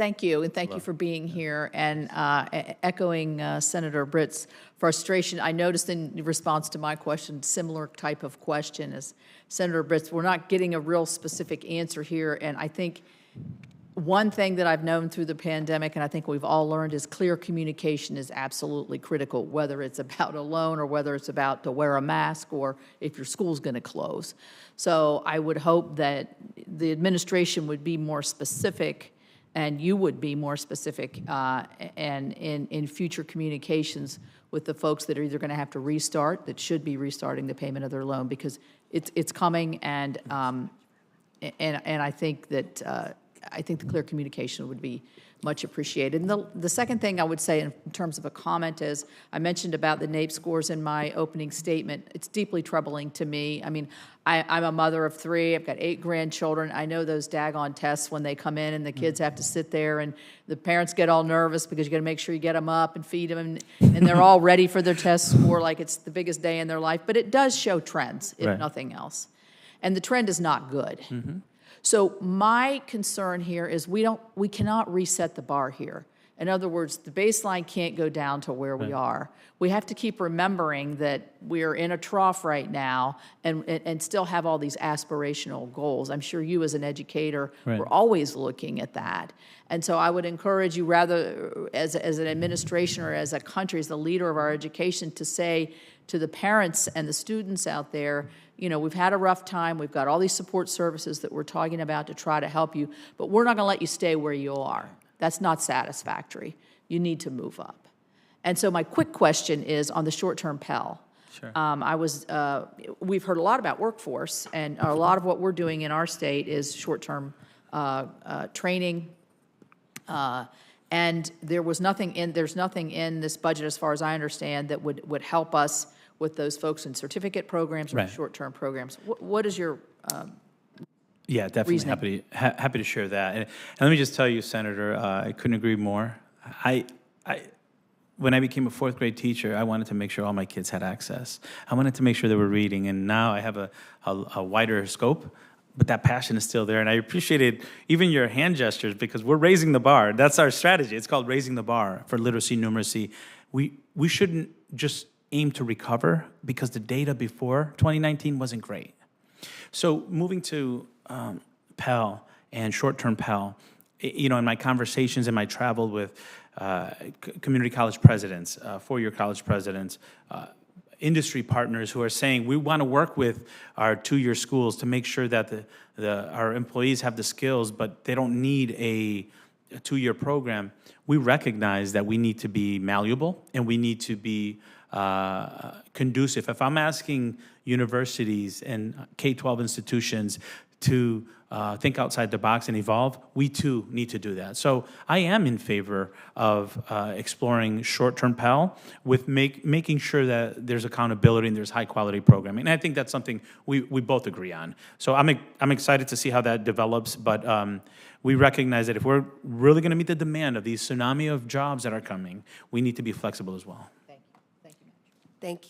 thank you, and thank you for being here. And echoing Senator Britt's frustration, I noticed in response to my question, similar type of question as Senator Britt's. We're not getting a real specific answer here, and I think one thing that I've known through the pandemic, and I think we've all learned, is clear communication is absolutely critical, whether it's about a loan or whether it's about to wear a mask or if your school's going to close. So I would hope that the administration would be more specific, and you would be more specific and in future communications with the folks that are either going to have to restart, that should be restarting the payment of their loan, because it's coming, and I think that I think the clear communication would be much appreciated. And the second thing I would say in terms of a comment is, I mentioned about the NAEP scores in my opening statement. It's deeply troubling to me. I mean, I'm a mother of 3. I've got 8 grandchildren. I know those daggone tests when they come in and the kids have to sit there and the parents get all nervous because you got to make sure you get them up and feed them, and they're all ready for their test score like it's the biggest day in their life. But it does show trends, if nothing else. And the trend is not good. Mm-hmm. So my concern here is we cannot reset the bar here. In other words, the baseline can't go down to where we are. We have to keep remembering that we're in a trough right now and still have all these aspirational goals. I'm sure you as an educator were always looking at that. And so I would encourage you, rather as an administration or as a country, as the leader of our education, to say to the parents and the students out there, you know, we've had a rough time. We've got all these support services that we're talking about to try to help you, but we're not going to let you stay where you are. That's not satisfactory. You need to move up. And so my quick question is on the short-term Pell. Sure. We've heard a lot about workforce, and a lot of what we're doing in our state is short-term training. And there's nothing in this budget, as far as I understand, that would help us with those folks in certificate programs or short-term programs. What is your yeah, definitely reasoning? happy to share that. And let me just tell you, Senator, I couldn't agree more. When I became a 4th grade teacher, I wanted to make sure all my kids had access. I wanted to make sure they were reading, and now I have a wider scope. But that passion is still there, and I appreciated even your hand gestures, because we're raising the bar. That's our strategy. It's called raising the bar for literacy, numeracy. We shouldn't just aim to recover, because the data before 2019 wasn't great. So moving to Pell and short-term Pell, you know, in my conversations and my travel with community college presidents, 4-year college presidents, industry partners who are saying we want to work with our 2-year schools to make sure that our employees have the skills, but they don't need a 2-year program. We recognize that we need to be malleable and we need to be conducive. If I'm asking universities and K-12 institutions to think outside the box and evolve, we too need to do that. So I am in favor of exploring short-term Pell with making sure that there's accountability and there's high-quality programming. And I think that's something we both agree on. So I'm excited to see how that develops, but we recognize that if we're really going to meet the demand of these tsunami of jobs that are coming, we need to be flexible as well. Thank you. Thank you. Thank you.